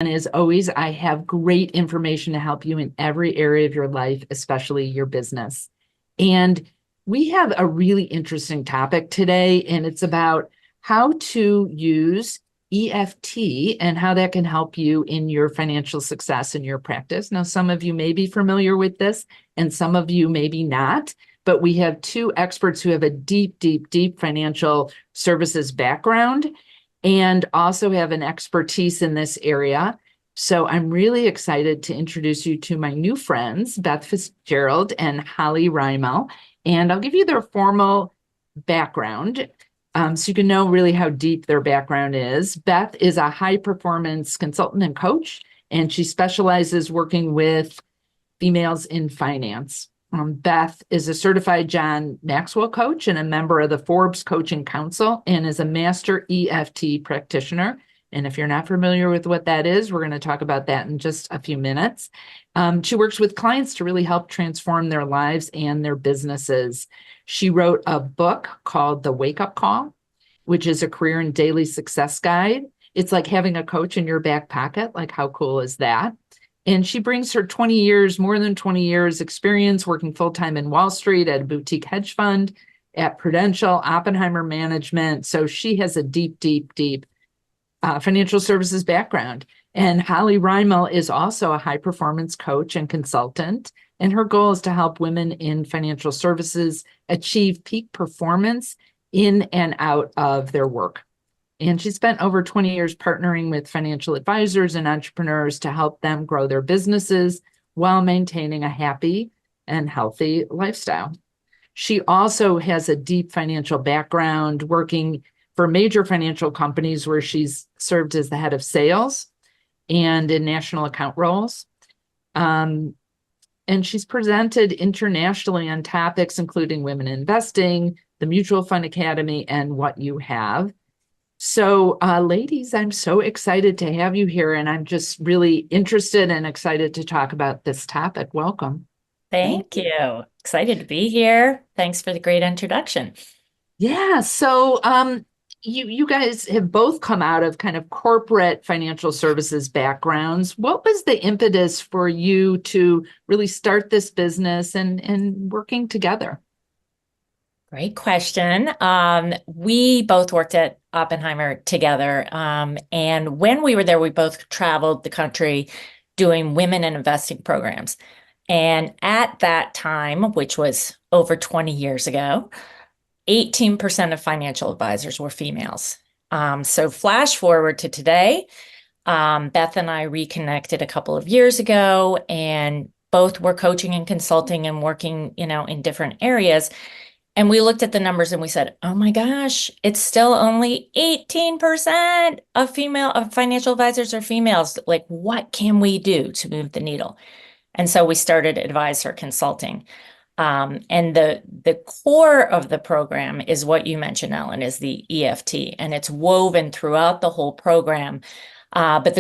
And as always, I have great information to help you in every area of your life, especially your business. And we have a really interesting topic today, and it's about how to use EFT and how that can help you in your financial success in your practice. Now, some of you may be familiar with this, and some of you maybe not, but we have two experts who have a deep, deep, deep financial services background and also have an expertise in this area. So I'm really excited to introduce you to my new friends, Beth Fitzgerald and Holly Reimel. And I'll give you their formal background so you can know really how deep their background is. Beth is a high-performance consultant and coach, and she specializes working with females in finance. Beth is a certified John Maxwell coach and a member of the Forbes Coaching Council and is a master EFT practitioner. And if you're not familiar with what that is, we're going to talk about that in just a few minutes. She works with clients to really help transform their lives and their businesses. She wrote a book called The Wake Up Call, which is a career and daily success guide. It's like having a coach in your back pocket. Like, how cool is that? And she brings her 20 years, more than 20 years experience working full-time in Wall Street at a boutique hedge fund, at Prudential, Oppenheimer Management. So she has a deep, deep, deep financial services background. And Holly Reimel is also a high-performance coach and consultant. And her goal is to help women in financial services achieve peak performance in and out of their work. And she spent over 20 years partnering with financial advisors and entrepreneurs to help them grow their businesses while maintaining a happy and healthy lifestyle. She also has a deep financial background working for major financial companies where she's served as the head of sales and in national account roles. And she's presented internationally on topics including women investing, the Mutual Fund Academy, and What You Have. So, ladies, I'm so excited to have you here, and I'm just really interested and excited to talk about this topic. Welcome. Thank you. Excited to be here. Thanks for the great introduction. Yeah, so you guys have both come out of kind of corporate financial services backgrounds. What was the impetus for you to really start this business and working together? Great question. We both worked at Oppenheimer together. And when we were there, we both traveled the country doing women in investing programs. And at that time, which was over 20 years ago, 18% of financial advisors were females. So flash forward to today, Beth and I reconnected a couple of years ago, and both were coaching and consulting and working, in different areas. And we looked at the numbers and we said, oh my gosh, it's still only 18% of financial advisors are females. Like, what can we do to move the needle? And so we started Advisor Consulting. And the core of the program is what you mentioned, Ellen, is the EFT, and it's woven throughout the whole program. But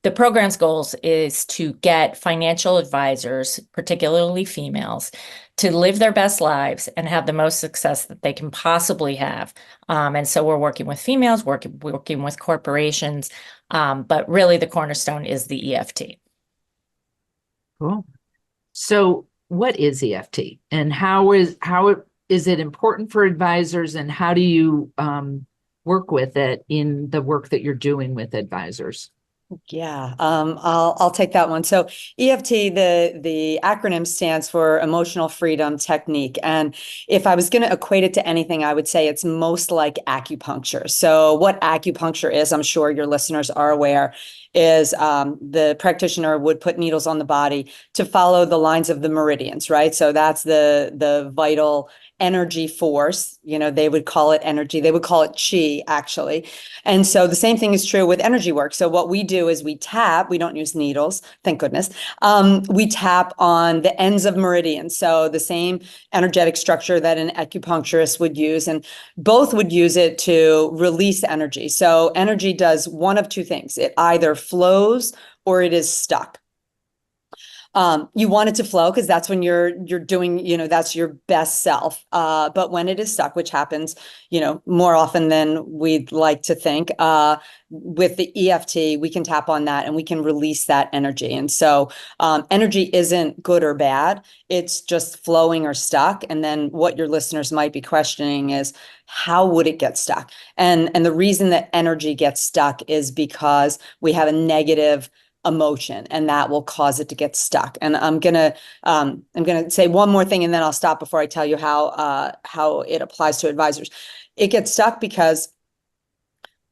the program's goals is to get financial advisors, particularly females, to live their best lives and have the most success that they can possibly have. And so we're working with females, working with corporations, but really the cornerstone is the EFT. Cool. So what is EFT and how is it important for advisors, and how do you work with it in the work that you're doing with advisors? Yeah, I'll take that one. So EFT, the acronym stands for Emotional Freedom Technique. And if I was going to equate it to anything, I would say it's most like acupuncture. So what acupuncture is, I'm sure your listeners are aware, is the practitioner would put needles on the body to follow the lines of the meridians, right? So that's the vital energy force. They would call it energy. They would call it chi, actually. And so the same thing is true with energy work. So what we do is we tap, we don't use needles, thank goodness. We tap on the ends of meridians. So the same energetic structure that an acupuncturist would use, and both would use it to release energy. So energy does one of two things. It either flows or it is stuck. You want it to flow because that's when you're doing, that's your best self. But when it is stuck, which happens, more often than we'd like to think, with the EFT, we can tap on that and we can release that energy. And so energy isn't good or bad. It's just flowing or stuck. And then what your listeners might be questioning is, how would it get stuck? And the reason that energy gets stuck is because we have a negative emotion, and that will cause it to get stuck. And I'm gonna say one more thing, and then I'll stop before I tell you how it applies to advisors. It gets stuck because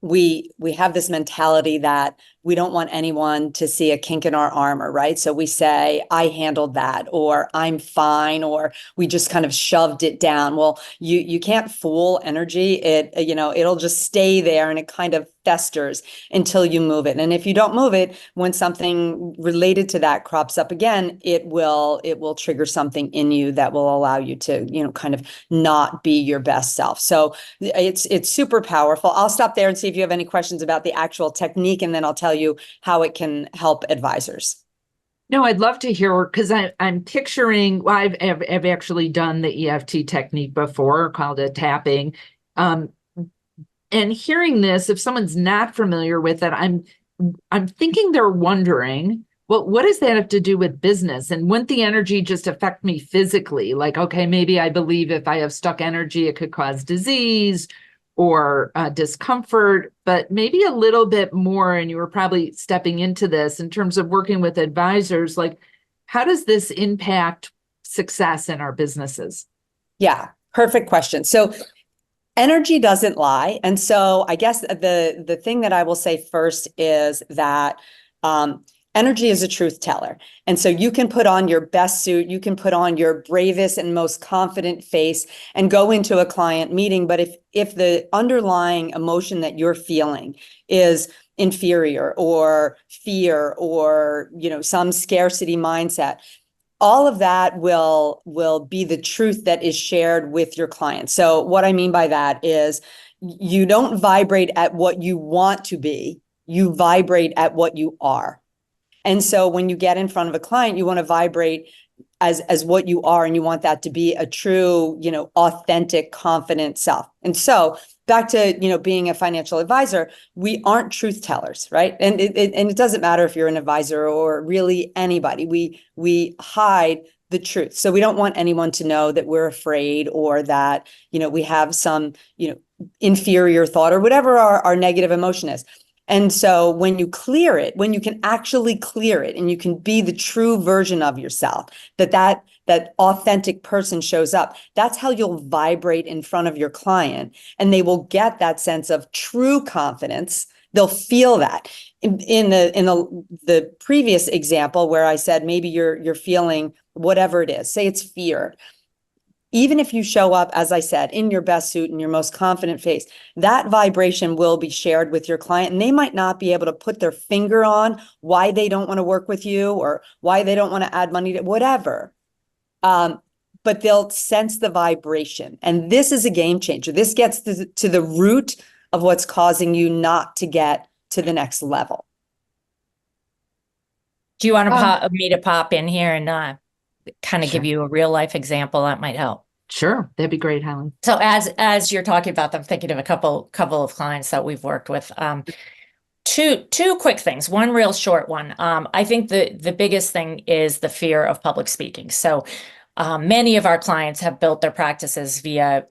we have this mentality that we don't want anyone to see a kink in our armor, right? So we say, I handled that, or I'm fine, or we just kind of shoved it down. Well, you can't fool energy. It'll just stay there and it kind of festers until you move it. And if you don't move it, when something related to that crops up again, it will trigger something in you that will allow you to, kind of not be your best self. So it's super powerful. I'll stop there and see if you have any questions about the actual technique, and then I'll tell you how it can help advisors. No, I'd love to hear, because I'm picturing, well, I've actually done the EFT technique before, called it tapping. And hearing this, if someone's not familiar with it, I'm thinking they're wondering, well, what does that have to do with business? And wouldn't the energy just affect me physically? Like, okay, maybe I believe if I have stuck energy, it could cause disease or discomfort, but maybe a little bit more. And you were probably stepping into this in terms of working with advisors. Like, how does this impact success in our businesses? Yeah, perfect question. So energy doesn't lie. And so I guess the thing that I will say first is that energy is a truth teller. And so you can put on your best suit, you can put on your bravest and most confident face and go into a client meeting. But if the underlying emotion that you're feeling is inferior or fear or, some scarcity mindset, all of that will be the truth that is shared with your client. So what I mean by that is, you don't vibrate at what you want to be, you vibrate at what you are. And so when you get in front of a client, you want to vibrate as what you are, and you want that to be a true, authentic, confident self. And so back to, being a financial advisor, we aren't truth tellers, right? And it doesn't matter if you're an advisor or really anybody. We hide the truth. So we don't want anyone to know that we're afraid, or that, we have some, inferior thought, or whatever our negative emotion is. And so when you clear it, when you can actually clear it, and you can be the true version of yourself, that authentic person shows up, that's how you'll vibrate in front of your client, and they will get that sense of true confidence. They'll feel that. In the previous example where I said maybe you're feeling whatever it is, say it's fear. Even if you show up, as I said, in your best suit and your most confident face, that vibration will be shared with your client, and they might not be able to put their finger on why they don't want to work with you, or why they don't want to add money to whatever. But they'll sense the vibration. And this is a game changer. This gets to the root of what's causing you not to get to the next level. Do you want me to pop in here and kind of Sure. give you a real life example that might help? Sure, that'd be great, Helen. So as you're talking about them, thinking of a couple of clients that we've worked with. Two quick things. One real short one. I think the biggest thing is the fear of public speaking. So many of our clients have built their practices via,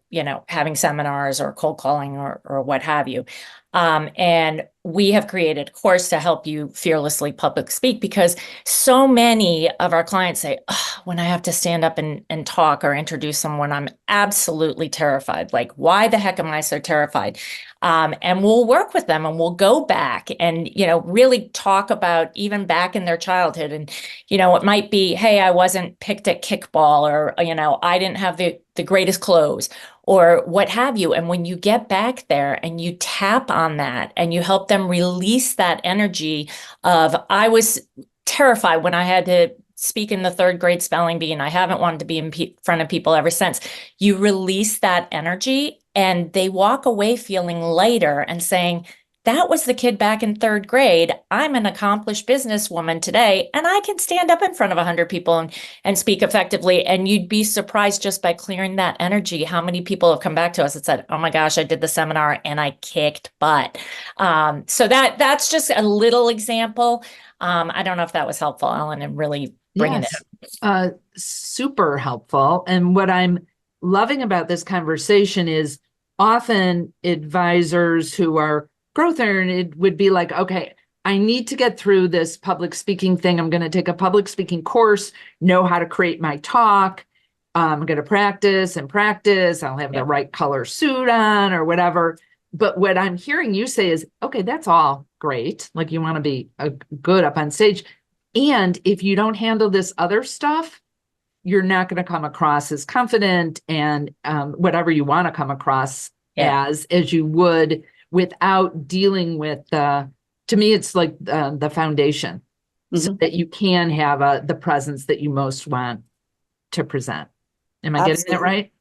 having seminars or cold calling or what have you. And we have created a course to help you fearlessly public speak, because so many of our clients say, oh, when I have to stand up and talk or introduce someone, I'm absolutely terrified. Like, why the heck am I so terrified? And we'll work with them, and we'll go back and, really talk about even back in their childhood. And, it might be, hey, I wasn't picked at kickball, or, I didn't have the greatest clothes, or what have you. And when you get back there and you tap on that and you help them release that energy of, I was terrified when I had to speak in the third grade spelling bee, and I haven't wanted to be in front of people ever since. You release that energy, and they walk away feeling lighter and saying, that was the kid back in third grade. I'm an accomplished businesswoman today, and I can stand up in front of 100 people and speak effectively. And you'd be surprised just by clearing that energy, how many people have come back to us and said, oh my gosh, I did the seminar and I kicked butt. So that's just a little example. I don't know if that was helpful, Ellen, and really bringing Yes, it. super helpful. And what I'm loving about this conversation is often advisors who are growth oriented would be like, okay, I need to get through this public speaking thing. I'm going to take a public speaking course, know how to create my talk. I'm going to practice and practice. I'll have the right color suit on or whatever. But what I'm hearing you say is, okay, that's all great. Like you want to be good up on stage. And if you don't handle this other stuff, you're not going to come across as confident and whatever you want to come across as you would without dealing with to me, it's like the foundation so that you can have the presence that you most want to present. Am I getting that right?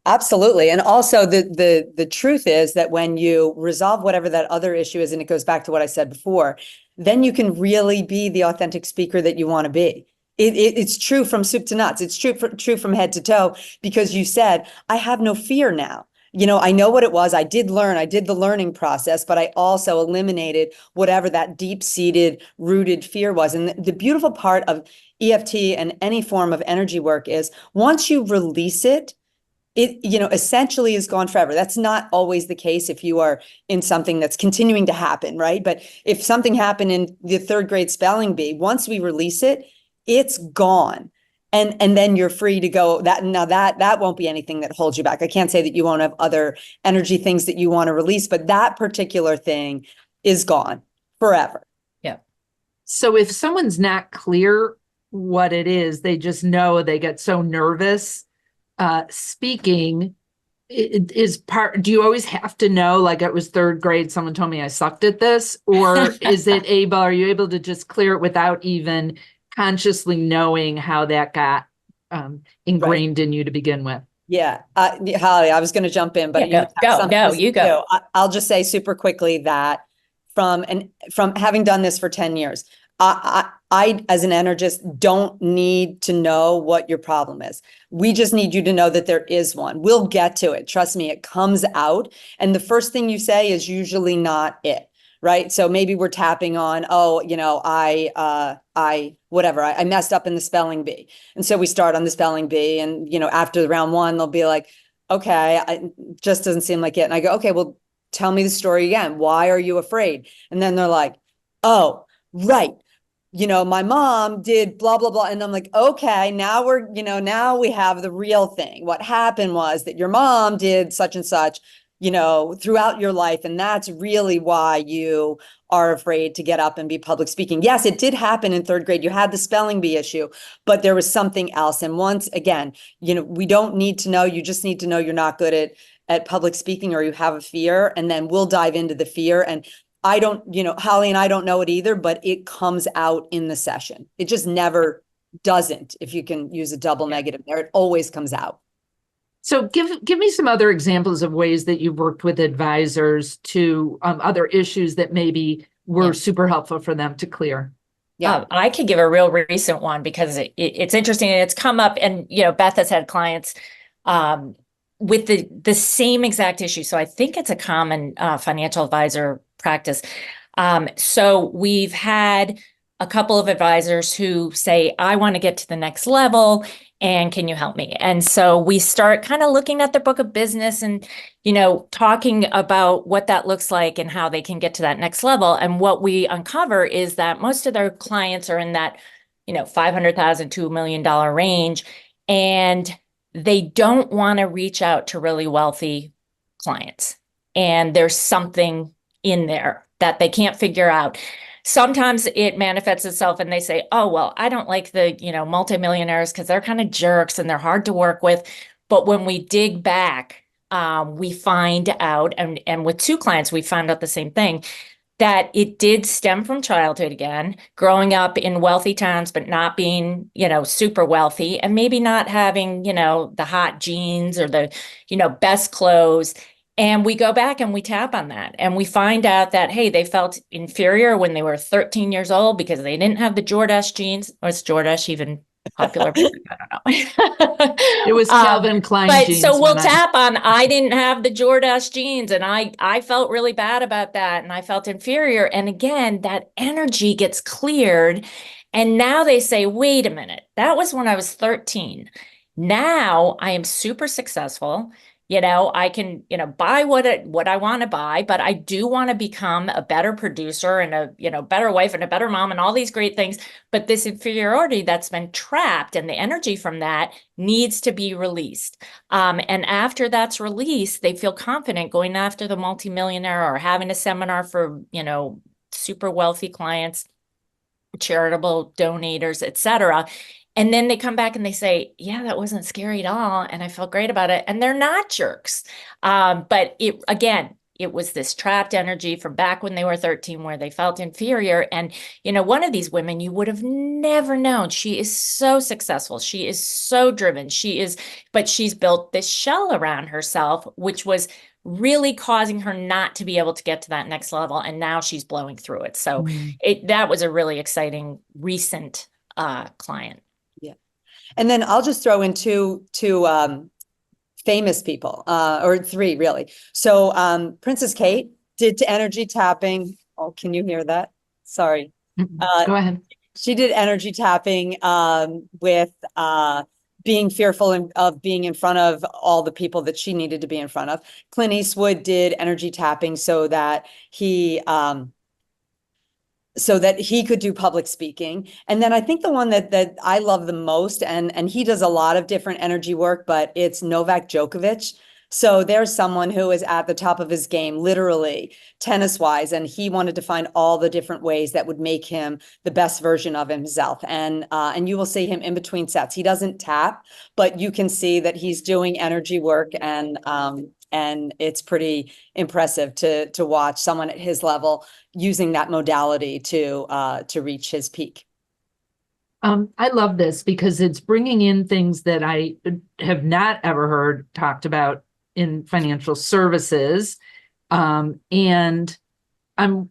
Absolutely. And also the truth is that when you resolve whatever that other issue is, and it goes back to what I said before, then you can really be the authentic speaker that you want to be. It's true from soup to nuts. It's true from head to toe, because you said, I have no fear now. I know what it was. I did the learning process, but I also eliminated whatever that deep-seated, rooted fear was. And the beautiful part of EFT and any form of energy work is once you release it, essentially is gone forever. That's not always the case if you are in something that's continuing to happen, right? But if something happened in the third grade spelling bee, once we release it, it's gone. And then you're free to go. That won't be anything that holds you back. I can't say that you won't have other energy things that you want to release, but that particular thing is gone forever. Yeah. So if someone's not clear what it is, they just know they get so nervous speaking. It is part, do you always have to know, like it was third grade, someone told me I sucked at this, or are you able to just clear it without even consciously knowing how that got ingrained in you to begin with? Yeah. Holly, I was going to jump in, but you go. I'll just say super quickly that from having done this for 10 years, I, as an energist, don't need to know what your problem is. We just need you to know that there is one. We'll get to it. Trust me, it comes out. And the first thing you say is usually not it, right? So maybe we're tapping on, I messed up in the spelling bee. And so we start on the spelling bee. And, after round one, they'll be like, okay, it just doesn't seem like it. And I go, okay, well, tell me the story again. Why are you afraid? And then they're like, oh, right. My mom did blah, blah, blah. And I'm like, okay, now now we have the real thing. What happened was that your mom did such and such, throughout your life. And that's really why you are afraid to get up and be public speaking. Yes, it did happen in third grade. You had the spelling bee issue, but there was something else. And once again, we don't need to know. You just need to know you're not good at public speaking, or you have a fear. And then we'll dive into the fear. And I don't, Holly and I don't know it either, but it comes out in the session. It just never doesn't, if you can use a double negative there. It always comes out. So give me some other examples of ways that you've worked with advisors to other issues that maybe were super helpful for them to clear. Yeah, I could give a real recent one because it's interesting and it's come up, and Beth has had clients with the same exact issue. So I think it's a common financial advisor practice. So we've had a couple of advisors who say, I want to get to the next level, and can you help me? And so we start kind of looking at their book of business and, talking about what that looks like and how they can get to that next level. And what we uncover is that most of their clients are in that, $500,000 to $1 million range, and they don't want to reach out to really wealthy clients. And there's something in there that they can't figure out. Sometimes it manifests itself and they say, oh, well, I don't like the, multimillionaires because they're kind of jerks and they're hard to work with. But when we dig back, we find out, and with two clients, we found out the same thing, that it did stem from childhood again, growing up in wealthy towns, but not being, super wealthy, and maybe not having, the hot jeans or the, best clothes. And we go back and we tap on that and we find out that, hey, they felt inferior when they were 13 years old because they didn't have the Jordache genes. Or is Jordache even popular? I don't know. It was Calvin Klein But jeans. so we'll when tap on, I didn't have the Jordache genes and I felt really bad about that and I felt inferior. And again, that energy gets cleared. And now they say, wait a minute, that was when I was 13. Now I am super successful. I can, buy what I want to buy, but I do want to become a better producer and a, better wife and a better mom and all these great things. But this inferiority that's been trapped and the energy from that needs to be released. And after that's released, they feel confident going after the multimillionaire or having a seminar for, super wealthy clients, charitable donators, etc. And then they come back and they say, yeah, that wasn't scary at all. And I felt great about it. And they're not jerks. But it was this trapped energy from back when they were 13 where they felt inferior. And, one of these women you would have never known. She is so successful. She is so driven. But she's built this shell around herself, which was really causing her not to be able to get to that next level. And now she's blowing through it. So that was a really exciting recent client. Yeah. And then I'll just throw in two famous people, or three really. So Princess Kate did energy tapping. Oh, can you hear that? Sorry. Go ahead. She did energy tapping with being fearful of being in front of all the people that she needed to be in front of. Clint Eastwood did energy tapping so that he could do public speaking. And then I think the one that I love the most, and he does a lot of different energy work, but it's Novak Djokovic. So there's someone who is at the top of his game, literally tennis wise, and he wanted to find all the different ways that would make him the best version of himself. And you will see him in between sets. He doesn't tap, but you can see that he's doing energy work, and it's pretty impressive to watch someone at his level using that modality to reach his peak. I love this because it's bringing in things that I have not ever heard talked about in financial services. And I'm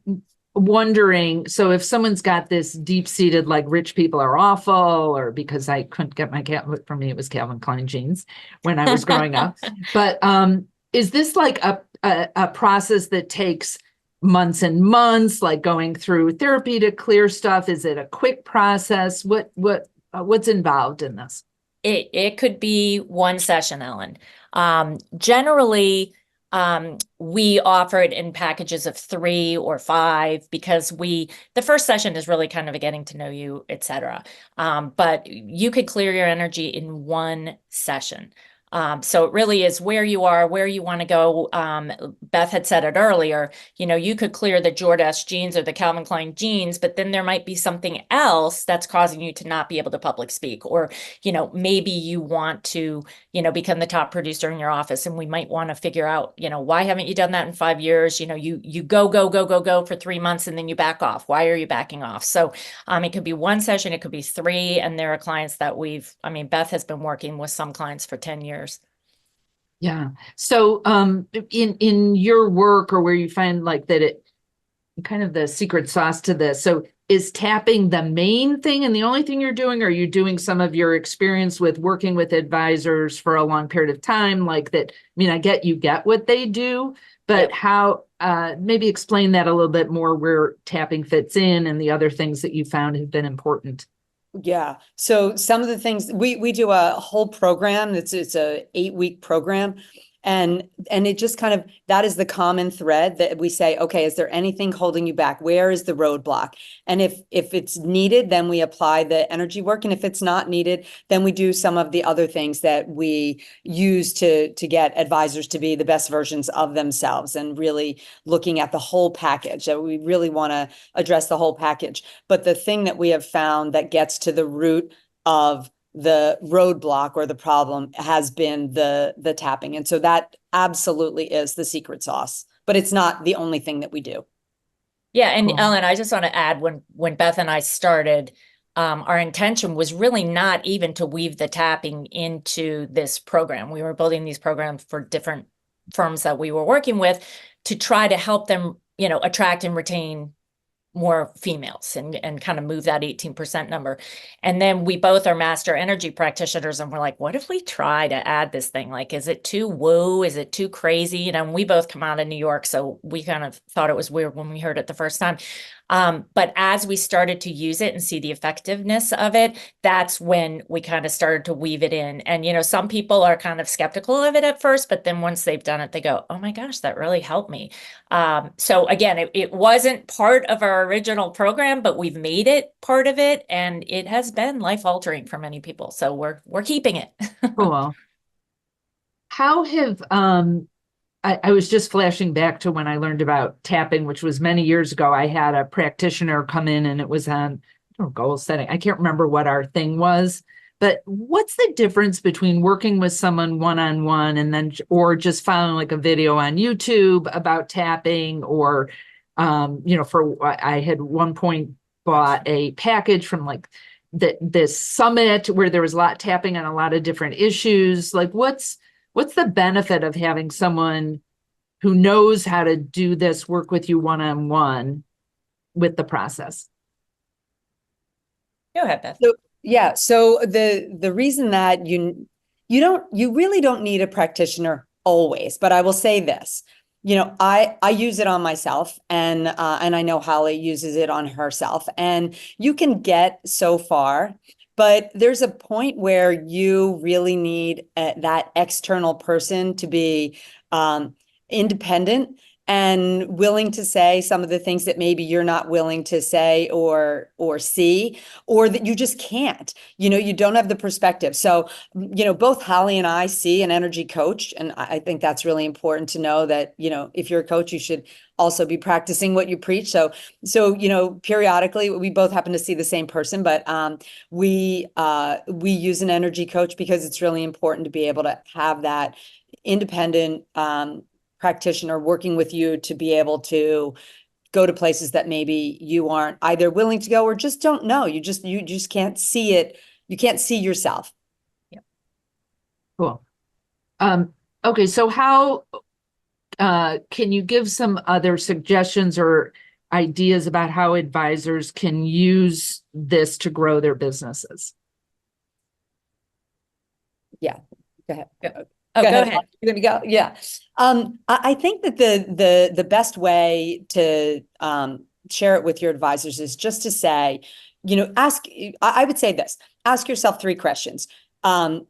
wondering, so if someone's got this deep-seated, like rich people are awful, or because I couldn't get my for me, it was Calvin Klein jeans when I was growing up. But is this like a process that takes months and months, like going through therapy to clear stuff? Is it a quick process? What's involved in this? It could be one session, Ellen. Generally, we offer it in packages of 3 or 5 because the first session is really kind of a getting to know you, etc. But you could clear your energy in one session. So it really is where you are, where you want to go. Beth had said it earlier, you could clear the Jordache genes or the Calvin Klein genes, but then there might be something else that's causing you to not be able to public speak. Or, maybe you want to, become the top producer in your office, and we might want to figure out, why haven't you done that in 5 years? You go for 3 months and then you back off. Why are you backing off? So it could be one session, it could be 3. And there are clients that Beth has been working with some clients for 10 years. Yeah. So in your work, or where you find like that it kind of the secret sauce to this, so is tapping the main thing and the only thing you're doing? Or are you doing some of your experience with working with advisors for a long period of time like that? I mean, I get you get what they do, but how, maybe explain that a little bit more, where tapping fits in and the other things that you found have been important. Yeah. So some of the things we do a whole program. It's a 8-week program. And it just kind of, that is the common thread that we say, okay, is there anything holding you back? Where is the roadblock? And if it's needed, then we apply the energy work. And if it's not needed, then we do some of the other things that we use to get advisors to be the best versions of themselves, and really looking at the whole package. That we really want to address the whole package. But the thing that we have found that gets to the root of the roadblock or the problem has been the tapping. And so that absolutely is the secret sauce, but it's not the only thing that we do. Yeah. And Ellen, I just want to add, when Beth and I started, our intention was really not even to weave the tapping into this program. We were building these programs for different firms that we were working with to try to help them, attract and retain more females and kind of move that 18% number. And then we both are master energy practitioners, and we're like, what if we try to add this thing? Like, is it too woo? Is it too crazy? And we both come out of New York, so we kind of thought it was weird when we heard it the first time. But as we started to use it and see the effectiveness of it, that's when we kind of started to weave it in. And, some people are kind of skeptical of it at first, but then once they've done it, they go, oh my gosh, that really helped me. So again, it wasn't part of our original program, but we've made it part of it, and it has been life altering for many people. So we're keeping it. Cool. How have I was just flashing back to when I learned about tapping, which was many years ago. I had a practitioner come in, and it was on goal setting. I can't remember what our thing was, but what's the difference between working with someone one-on-one and then, or just following like a video on YouTube about tapping, or, I had one point bought a package from like this summit where there was a lot tapping on a lot of different issues. Like what's the benefit of having someone who knows how to do this work with you one-on-one with the process? Go ahead, Beth. So, yeah. So the reason that you really don't need a practitioner always, but I will say this, I use it on myself, and I know Holly uses it on herself, and you can get so far. But there's a point where you really need that external person to be independent and willing to say some of the things that maybe you're not willing to say or see, or that you just can't. You don't have the perspective. So, both Holly and I see an energy coach, and I think that's really important to know that, if you're a coach, you should also be practicing what you preach. So, periodically we both happen to see the same person, but we use an energy coach because it's really important to be able to have that independent practitioner working with you to be able to go to places that maybe you aren't either willing to go or just don't know. You just can't see it. You can't see yourself. Yeah. Cool. Okay, so how can you give some other suggestions or ideas about how advisors can use this to grow their businesses? Yeah, go ahead. Oh, go ahead. You're gonna go. Yeah. I think that the best way to share it with your advisors is just to say, I would say this, ask yourself 3 questions. And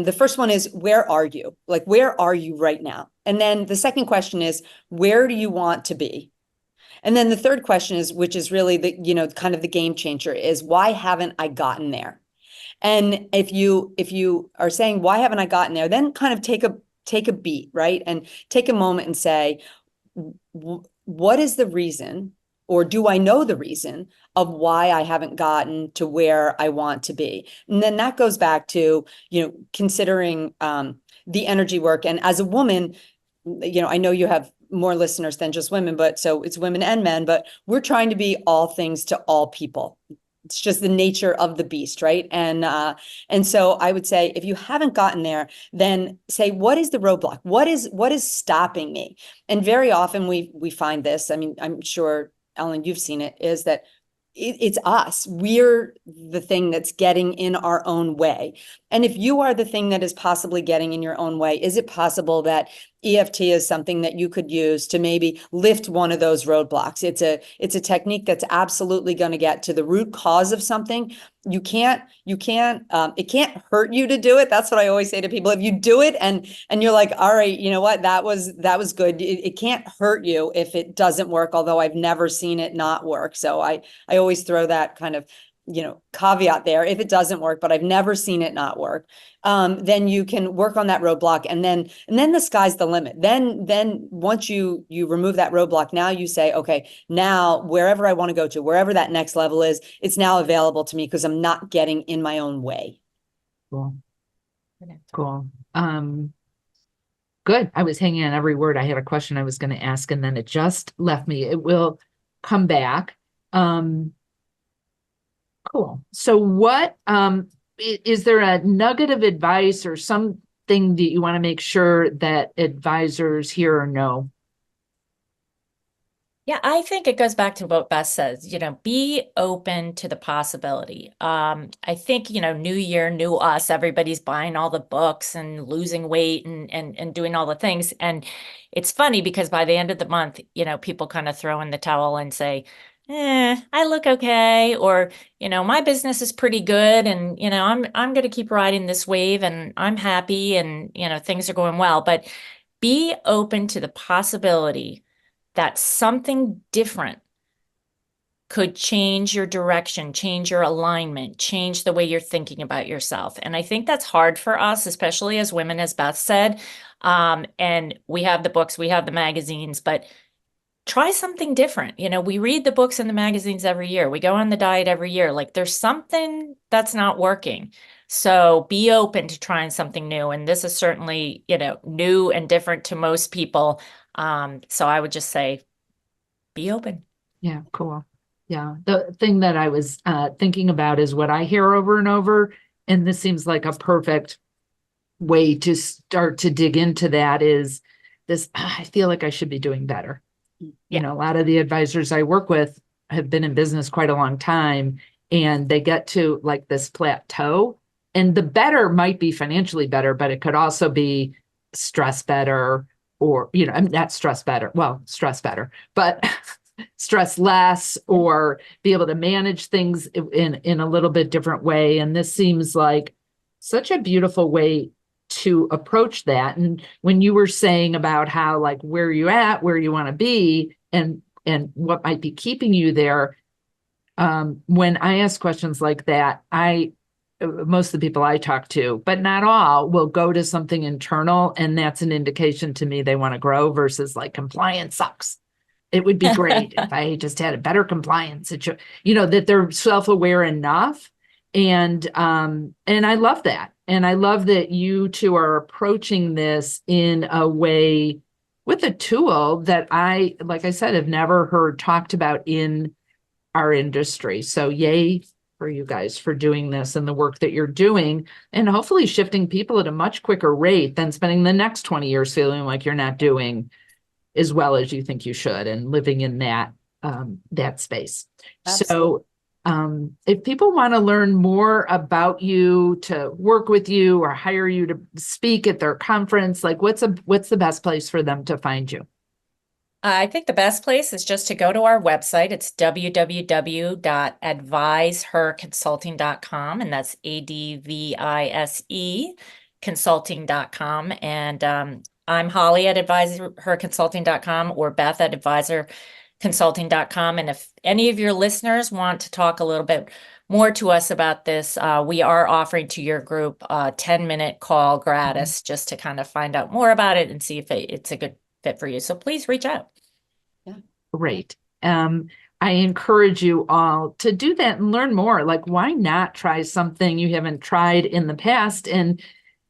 the first one is, where are you? Like, where are you right now? And then the second question is, where do you want to be? And then the third question is, which is really the, kind of the game changer, is why haven't I gotten there? And if you are saying, why haven't I gotten there? Then kind of take a beat, right? And take a moment and say, what is the reason, or do I know the reason of why I haven't gotten to where I want to be? And then that goes back to, considering the energy work. And as a woman, I know you have more listeners than just women, but so it's women and men, but we're trying to be all things to all people. It's just the nature of the beast, right? And so I would say, if you haven't gotten there, then say, what is the roadblock? What is stopping me? And very often we find this. I mean, I'm sure, Ellen, you've seen it, is that it's us. We're the thing that's getting in our own way. And if you are the thing that is possibly getting in your own way, is it possible that EFT is something that you could use to maybe lift one of those roadblocks? It's a technique that's absolutely going to get to the root cause of something. It can't hurt you to do it. That's what I always say to people. If you do it and you're like, all right, you know what, that was good. It can't hurt you if it doesn't work, although I've never seen it not work. So I always throw that kind of, caveat there. If it doesn't work, but I've never seen it not work, then you can work on that roadblock, and then the sky's the limit. Then once you remove that roadblock, now you say, okay, now wherever I want to go to, wherever that next level is, it's now available to me because I'm not getting in my own way. Cool. Cool. Good. I was hanging on every word. I had a question I was going to ask, and then it just left me. It will come back. Cool. So what, is there a nugget of advice or something thing that you want to make sure that advisors hear or know? Yeah, I think it goes back to what Beth says, be open to the possibility. I think, new year, new us, everybody's buying all the books and losing weight and doing all the things. And it's funny because by the end of the month, people kind of throw in the towel and say, I look okay, or, my business is pretty good and, I'm going to keep riding this wave and I'm happy and, things are going well. But be open to the possibility that something different could change your direction, change your alignment, change the way you're thinking about yourself. And I think that's hard for us, especially as women, as Beth said. And we have the books, we have the magazines, but try something different. We read the books and the magazines every year. We go on the diet every year. Like there's something that's not working. So be open to trying something new. And this is certainly, new and different to most people. So I would just say, be open. Yeah, cool. Yeah. The thing that I was thinking about is what I hear over and over, and this seems like a perfect way to start to dig into that is this, I feel like I should be doing better. Yeah. A lot of the advisors I work with have been in business quite a long time, and they get to like this plateau, and the better might be financially better, but it could also be stress better, or, I mean, not stress better. Well, stress better, but stress less, or be able to manage things in a little bit different way. And this seems like such a beautiful way to approach that. And when you were saying about how, like, where you at, where you want to be, and what might be keeping you there, when I ask questions like that, most of the people I talk to, but not all, will go to something internal, and that's an indication to me they want to grow, versus like compliance sucks. It would be great if I just had a better compliance situation, that they're self-aware enough. And I love that. And I love that you two are approaching this in a way with a tool that I, like I said, have never heard talked about in our industry. So yay for you guys for doing this and the work that you're doing, and hopefully shifting people at a much quicker rate than spending the next 20 years feeling like you're not doing as well as you think you should, and living in that space. Absolutely. So if people want to learn more about you, to work with you, or hire you to speak at their conference, like what's the best place for them to find you? I think the best place is just to go to our website. It's www.adviseherconsulting.com, and that's ADVISE consulting.com. And I'm Holly at adviseherconsulting.com, or Beth at advisorconsulting.com. And if any of your listeners want to talk a little bit more to us about this, we are offering to your group a 10-minute call gratis, just to kind of find out more about it and see if it's a good fit for you. So please reach out. Yeah. Great. I encourage you all to do that and learn more. Like, why not try something you haven't tried in the past? And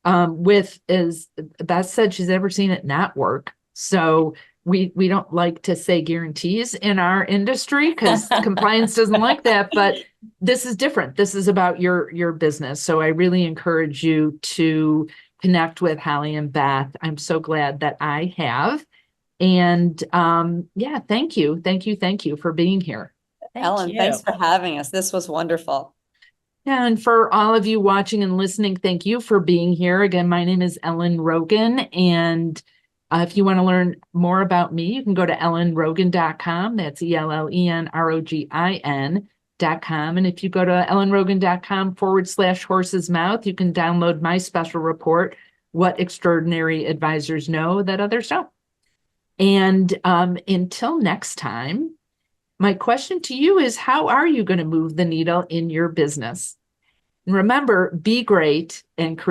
as Beth said, she's never seen it not work. So we don't like to say guarantees in our industry because compliance doesn't like that, but this is different. This is about your business. So I really encourage you to connect with Holly and Beth. I'm so glad that I have. And yeah, thank you for being here. Ellen, thanks for having us. This was wonderful. And for all of you watching and listening, thank you for being here. Again, my name is Ellen Rogin, and if you want to learn more about me, you can go to ellenrogin.com. That's ELLENROGIN.com. And if you go to ellenrogin.com/horse's mouth, you can download my special report, What Extraordinary Advisors Know That Others Don't. And until next time, my question to you is, how are you going to move the needle in your business? And remember, be great and create